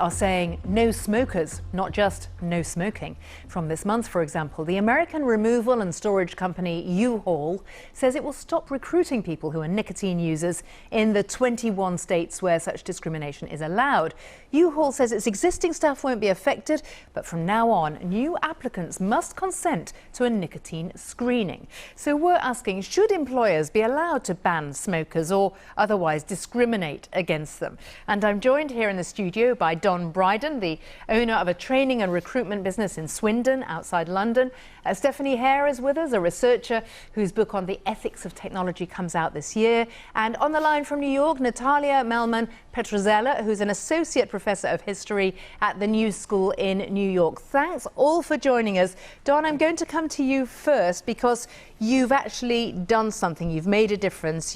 are saying no smokers, not just no smoking. From this month, for example, the American removal and storage company U-Haul says it will stop recruiting people who are nicotine users in the 21 states where such discrimination is allowed. U-Haul says its existing staff won't be affected, but from now on, new applicants must consent to a nicotine screening. So we're asking, should employers be allowed to ban smokers or otherwise discriminate against them? And I'm joined here in the studio by Don Bryden, the owner of a training and recruitment business in Swindon, outside London. Stephanie Hare is with us, a researcher whose book on the ethics of technology comes out this year. And on the line from New York, Natalia Melman-Petrozella, who's an associate professor of history at the New School in New York. Thanks all for joining us. Don, I'm going to come to you first because you've actually done something. You've made a difference.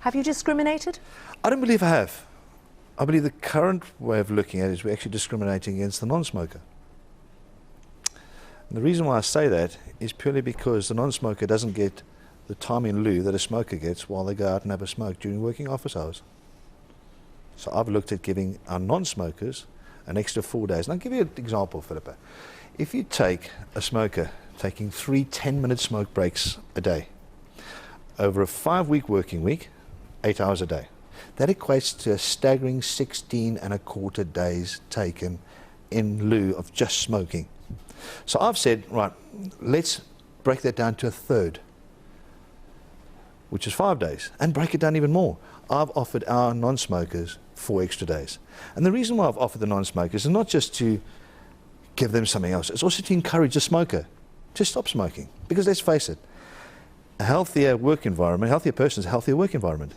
Have you discriminated? I don't believe I have. I believe the current way of looking at it is we're actually discriminating against the non-smoker. And the reason why I say that is purely because the non-smoker doesn't get the time in lieu that a smoker gets while they go out and have a smoke during working office hours. So I've looked at giving our non-smokers an extra 4 days. And I'll give you an example, Philippa. If you take a smoker taking 3 10-minute smoke breaks a day, over a 5-week working week, 8 hours a day, that equates to a staggering 16.25 days taken in lieu of just smoking. So I've said, right, let's break that down to a third, which is 5 days, and break it down even more. I've offered our non-smokers 4 extra days. And the reason why I've offered the non-smokers is not just to give them something else, it's also to encourage the smoker to stop smoking. Because let's face it, a healthier work environment, a healthier person is a healthier work environment.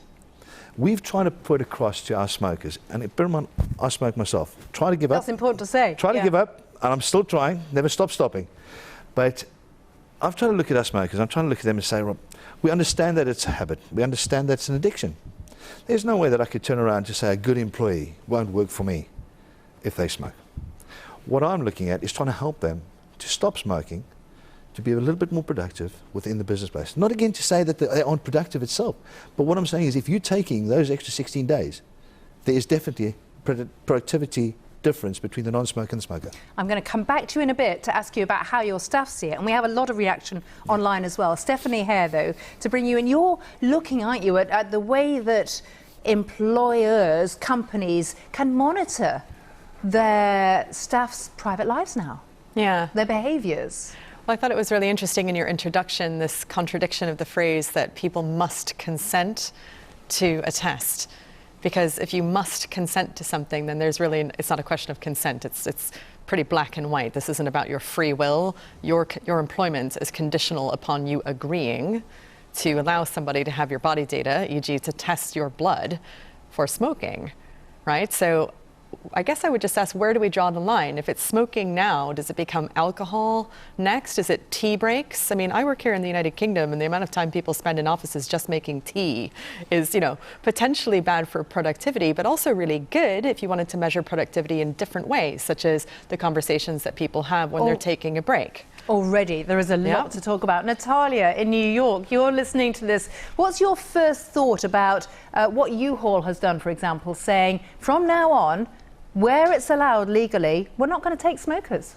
We've tried to put across to our smokers, and bear in mind, I smoke myself. Try to give up. That's important to say. Try to give up, and I'm still trying, never stop stopping. But I've tried to look at our smokers, I'm trying to look at them and say, well, we understand that it's a habit, we understand that it's an addiction. There's no way that I could turn around to say a good employee won't work for me if they smoke. What I'm looking at is trying to help them to stop smoking, to be a little bit more productive within the business place. Not again to say that they aren't productive itself, but what I'm saying is if you're taking those extra 16 days, there is definitely a productivity difference between the non-smoker and the smoker. I'm going to come back to you in a bit to ask you about how your staff see it, and we have a lot of reaction online as well. Stephanie Hare, though, to bring you in, you're looking, aren't you, at the way that employers, companies can monitor their staff's private lives now. Yeah. Their behaviours. Well, I thought it was really interesting in your introduction, this contradiction of the phrase that people must consent to a test. Because if you must consent to something, then there's really, it's not a question of consent. It's pretty black and white. This isn't about your free will. Your employment is conditional upon you agreeing to allow somebody to have your body data, e.g. to test your blood for smoking, right? So I guess I would just ask, where do we draw the line? If it's smoking now, does it become alcohol next? Is it tea breaks? I mean, I work here in the United Kingdom, and the amount of time people spend in offices just making tea is, you know, potentially bad for productivity, but also really good if you wanted to measure productivity in different ways, such as the conversations that people have when they're taking a break. Already, there is a lot to talk about. Natalia, in New York, you're listening to this. What's your first thought about what U-Haul has done, for example, saying from now on, where it's allowed legally, we're not going to take smokers?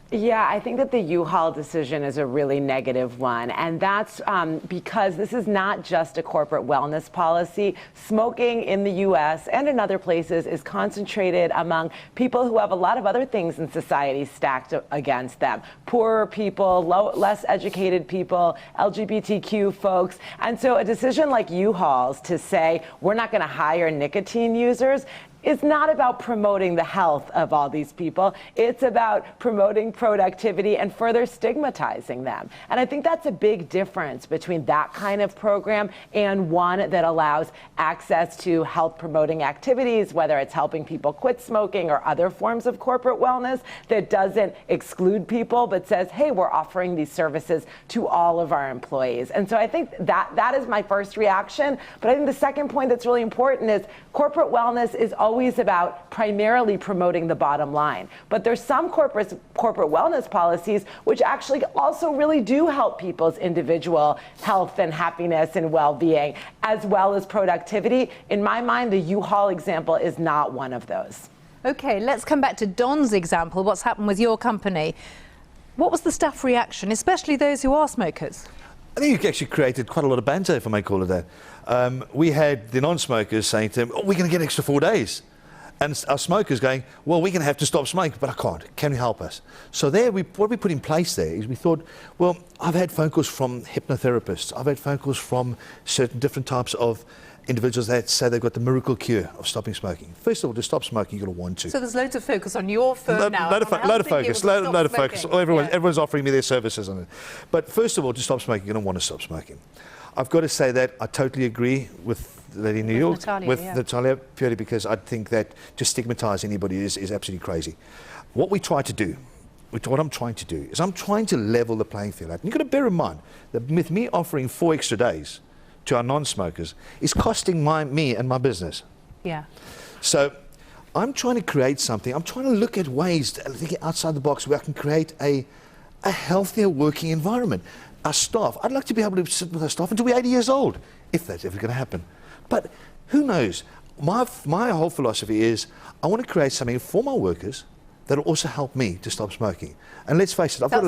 Yeah, I think that the U-Haul decision is a really negative one, and that's because this is not just a corporate wellness policy. Smoking in the U.S. and in other places is concentrated among people who have a lot of other things in society stacked against them. Poorer people, less educated people, LGBTQ folks. And so a decision like U-Haul's to say we're not going to hire nicotine users is not about promoting the health of all these people. It's about promoting productivity and further stigmatizing them. And I think that's a big difference between that kind of program and one that allows access to health promoting activities, whether it's helping people quit smoking or other forms of corporate wellness, that doesn't exclude people but says, hey, we're offering these services to all of our employees. And so I think that is my first reaction. But I think the second point that's really important is corporate wellness is always about primarily promoting the bottom line. But there's some corporate wellness policies which actually also really do help people's individual health and happiness and well-being, as well as productivity. In my mind, the U-Haul example is not one of those. OK, let's come back to Don's example, what's happened with your company. What was the staff reaction, especially those who are smokers? I think it actually created quite a lot of banter, if I may call it that. We had the non-smokers saying to them, oh, we're going to get extra 4 days. And our smokers going, well, we're going to have to stop smoking, but I can't. Can you help us? So there, what we put in place there is we thought, well, I've had phone calls from hypnotherapists. I've had phone calls from certain different types of individuals that say they've got the miracle cure of stopping smoking. First of all, to stop smoking, you're going to want to. So there's loads of focus on your firm now. Load of focus. Everyone's offering me their services on it. But first of all, to stop smoking, you're going to want to stop smoking. I've got to say that I totally agree with the lady in New York, Natalia, purely because I think that to stigmatise anybody is absolutely crazy. What we try to do, what I'm trying to do, is I'm trying to level the playing field out. And you've got to bear in mind that with me offering 4 extra days to our non-smokers is costing me and my business. Yeah. So I'm trying to create something. I'm trying to look at ways to think outside the box where I can create a healthier working environment. Our staff, I'd like to be able to sit with our staff until we're 80 years old, if that's ever going to happen. But who knows? My whole philosophy is I want to create something for my workers that will also help me to stop smoking. And let's face it, I've got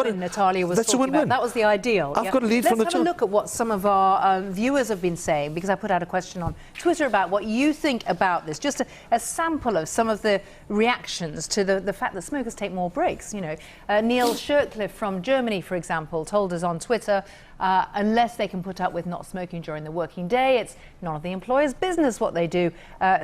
to. Natalia was that's talking a win-win. about. That was the ideal. I've got to lead from the top. Let's have a look at what some of our viewers have been saying, because I put out a question on Twitter about what you think about this. Just a sample of some of the reactions to the fact that smokers take more breaks. You know, Neil Shirtcliffe from Germany, for example, told us on Twitter, unless they can put up with not smoking during the working day, it's none of the employer's business what they do.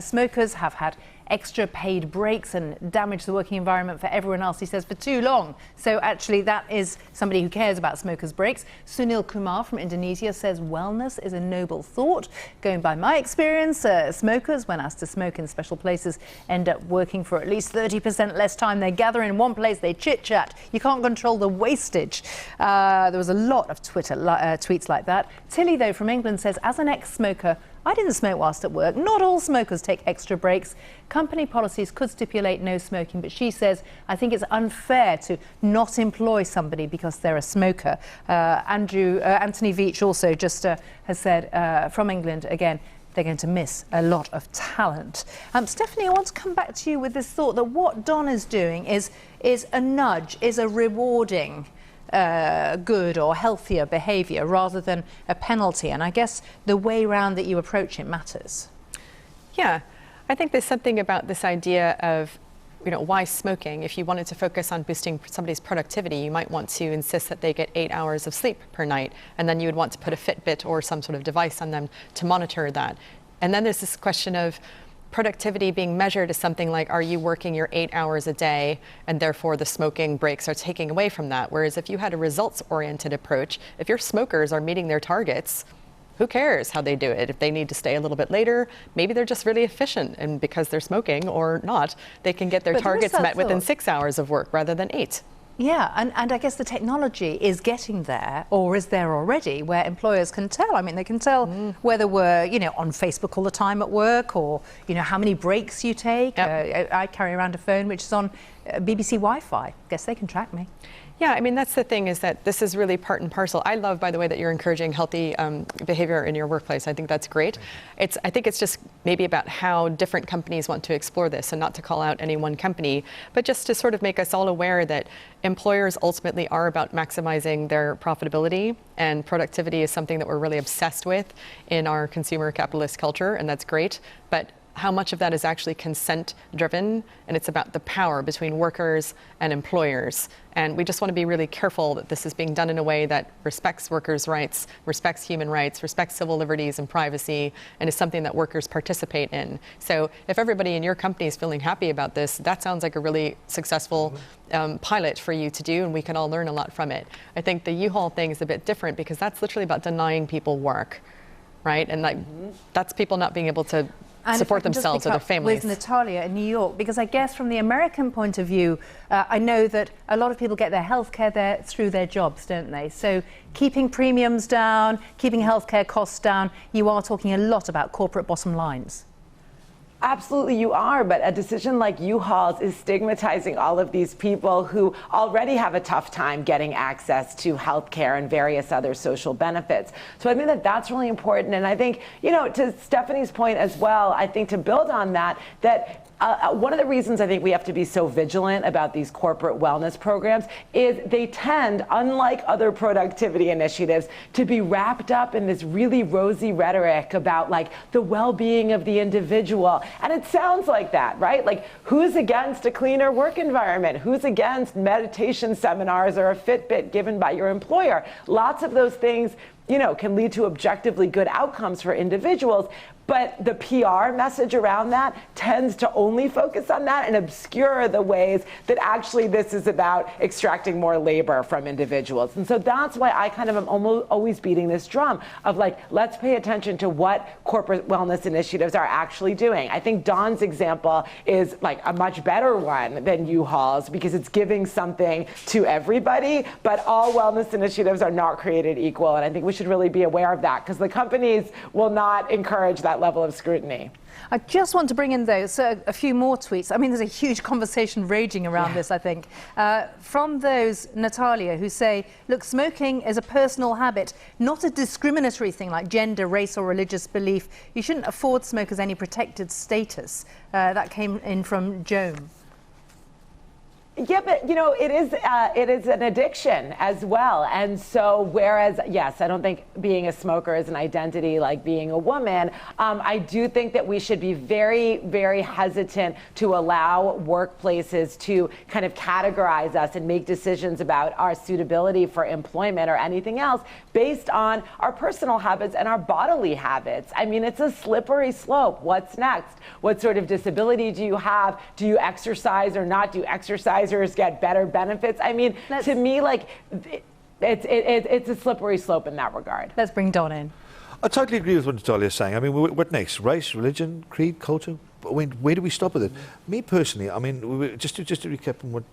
Smokers have had extra paid breaks and damage the working environment for everyone else, he says, for too long. So actually that is somebody who cares about smokers' breaks. Sunil Kumar from Indonesia says wellness is a noble thought. Going by my experience, smokers, when asked to smoke in special places, end up working for at least 30% less time. They gather in one place, they chit-chat. You can't control the wastage. There was a lot of Twitter tweets like that. Tilly, though, from England says, as an ex-smoker, I didn't smoke whilst at work. Not all smokers take extra breaks. Company policies could stipulate no smoking, but she says, I think it's unfair to not employ somebody because they're a smoker. Anthony Veach also just has said, from England, again, they're going to miss a lot of talent. Stephanie, I want to come back to you with this thought that what Don is doing is a nudge, is a rewarding good or healthier behaviour rather than a penalty. And I guess the way round that you approach it matters. Yeah, I think there's something about this idea of, you know, why smoking? If you wanted to focus on boosting somebody's productivity, you might want to insist that they get 8 hours of sleep per night, and then you would want to put a Fitbit or some sort of device on them to monitor that. And then there's this question of productivity being measured as something like, are you working your 8 hours a day, and therefore the smoking breaks are taking away from that. Whereas if you had a results-oriented approach, if your smokers are meeting their targets, who cares how they do it? If they need to stay a little bit later, maybe they're just really efficient, and because they're smoking or not, they can get their targets met within 6 hours of work rather than 8. Yeah, and I guess the technology is getting there, or is there already, where employers can tell. I mean, they can tell whether we're, you know, on Facebook all the time at work, or, you know, how many breaks you take. Yep. I carry around a phone which is on BBC Wi-Fi. I guess they can track me. Yeah, I mean, that's the thing, is that this is really part and parcel. I love, by the way, that you're encouraging healthy behavior in your workplace. I think that's great. I think it's just maybe about how different companies want to explore this, and not to call out any one company, but just to sort of make us all aware that employers ultimately are about maximizing their profitability, and productivity is something that we're really obsessed with in our consumer capitalist culture, and that's great. But how much of that is actually consent-driven, and it's about the power between workers and employers. And we just want to be really careful that this is being done in a way that respects workers' rights, respects human rights, respects civil liberties and privacy, and is something that workers participate in. So if everybody in your company is feeling happy about this, that sounds like a really successful pilot for you to do, and we can all learn a lot from it. I think the U-Haul thing is a bit different, because that's literally about denying people work, right? And like that's people not being able to support themselves or their families. With Natalia in New York, because I guess from the American point of view, I know that a lot of people get their healthcare there through their jobs, don't they? So keeping premiums down, keeping healthcare costs down, you are talking a lot about corporate bottom lines. Absolutely, you are, but a decision like U-Haul's is stigmatizing all of these people who already have a tough time getting access to health care and various other social benefits. So I think that that's really important, and I think, you know, to Stephanie's point as well, I think to build on that, that one of the reasons I think we have to be so vigilant about these corporate wellness programs is they tend, unlike other productivity initiatives, to be wrapped up in this really rosy rhetoric about like the well-being of the individual. And it sounds like that, right? Like, who's against a cleaner work environment? Who's against meditation seminars or a Fitbit given by your employer? Lots of those things, you know, can lead to objectively good outcomes for individuals. But the PR message around that tends to only focus on that and obscure the ways that actually this is about extracting more labor from individuals. And so that's why I kind of am almost always beating this drum of like, let's pay attention to what corporate wellness initiatives are actually doing. I think Dawn's example is like a much better one than U-Haul's because it's giving something to everybody, but all wellness initiatives are not created equal. And I think we should really be aware of that because the companies will not encourage that level of scrutiny. I just want to bring in, though, a few more tweets. I mean, there's a huge conversation raging around this, I think, from those, Natalia, who say, look, smoking is a personal habit, not a discriminatory thing like gender, race or religious belief. You shouldn't afford smokers any protected status. That came in from Joan. Yeah, but you know, it is an addiction as well. And so whereas, yes, I don't think being a smoker is an identity like being a woman, I do think that we should be very, very hesitant to allow workplaces to kind of categorize us and make decisions about our suitability for employment or anything else based on our personal habits and our bodily habits. I mean, it's a slippery slope. What's next? What sort of disability do you have? Do you exercise or not? Do exercisers get better benefits? I mean, to me, like, it's a slippery slope in that regard. Let's bring Don in. I totally agree with what Natalia is saying. I mean, what next? Race, religion, creed, culture? Where do we stop with it? Me personally, I mean, just to recap on what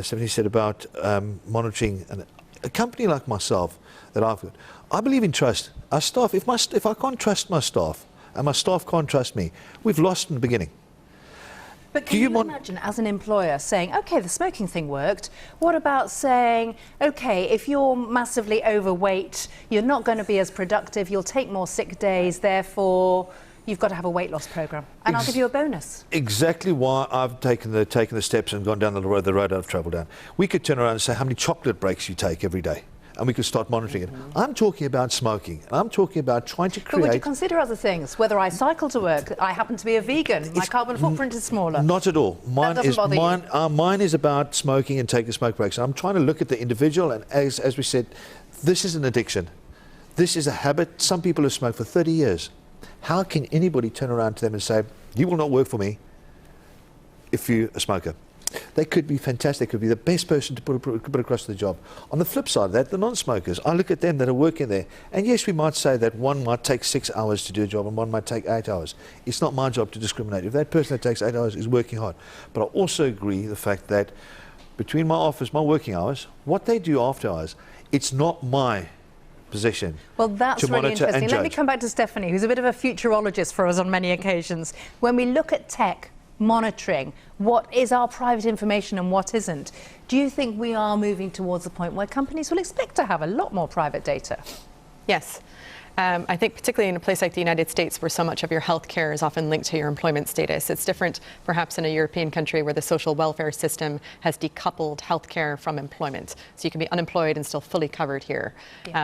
Stephanie said about monitoring a company like myself that I've got, I believe in trust. Our staff, if I can't trust my staff and my staff can't trust me, we've lost in the beginning. But can you imagine, as an employer, saying, OK, the smoking thing worked. What about saying, OK, if you're massively overweight, you're not going to be as productive, you'll take more sick days, therefore you've got to have a weight loss program, and I'll give you a bonus. Exactly why I've taken the steps and gone down the road I've travelled down. We could turn around and say how many chocolate breaks you take every day, and we could start monitoring it. I'm talking about smoking. I'm talking about trying to create... But would you consider other things? Whether I cycle to work, I happen to be a vegan, my carbon footprint is smaller. Not at all. Mine is about smoking and taking smoke breaks. I'm trying to look at the individual, and as we said, this is an addiction. This is a habit. Some people have smoked for 30 years. How can anybody turn around to them and say, you will not work for me if you're a smoker? They could be fantastic. They could be the best person to put across the job. On the flip side of that, the non-smokers, I look at them that are working there. And yes, we might say that one might take 6 hours to do a job and one might take 8 hours. It's not my job to discriminate. If that person that takes 8 hours is working hard. But I also agree the fact that between my office, my working hours, what they do after hours, it's not my position. Well, that's really interesting. Let me come back to Stephanie, who's a bit of a futurologist for us on many occasions. When we look at tech, monitoring, what is our private information and what isn't, do you think we are moving towards the point where companies will expect to have a lot more private data? Yes. I think particularly in a place like the United States where so much of your health care is often linked to your employment status. It's different perhaps in a European country where the social welfare system has decoupled health care from employment. So you can be unemployed and still fully covered here,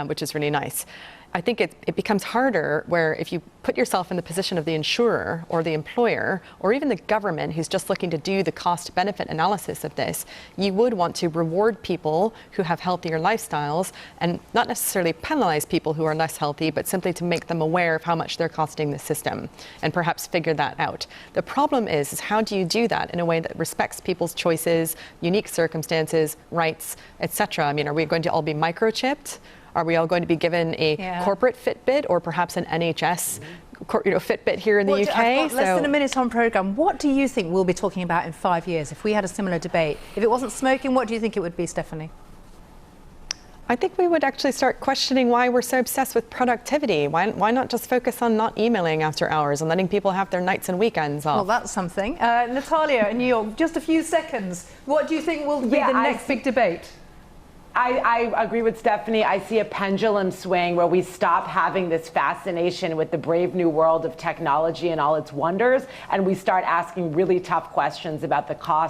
which is really nice. I think it becomes harder where if you put yourself in the position of the insurer or the employer or even the government who's just looking to do the cost-benefit analysis of this, you would want to reward people who have healthier lifestyles and not necessarily penalize people who are less healthy, but simply to make them aware of how much they're costing the system and perhaps figure that out. The problem is how do you do that in a way that respects people's choices, unique circumstances, rights, etc.? I mean, are we going to all be microchipped? Are we all going to be given a corporate Fitbit or perhaps an NHS Fitbit here in the UK? I've got less than a minute on programme. What do you think we'll be talking about in 5 years if we had a similar debate? If it wasn't smoking, what do you think it would be, Stephanie? I think we would actually start questioning why we're so obsessed with productivity. Why not just focus on not emailing after hours and letting people have their nights and weekends off? Well, that's something. Natalia in New York, just a few seconds. What do you think will be the next big debate? I agree with Stephanie. I see a pendulum swing where we stop having this fascination with the brave new world of technology and all its wonders, and we start asking really tough questions about the cost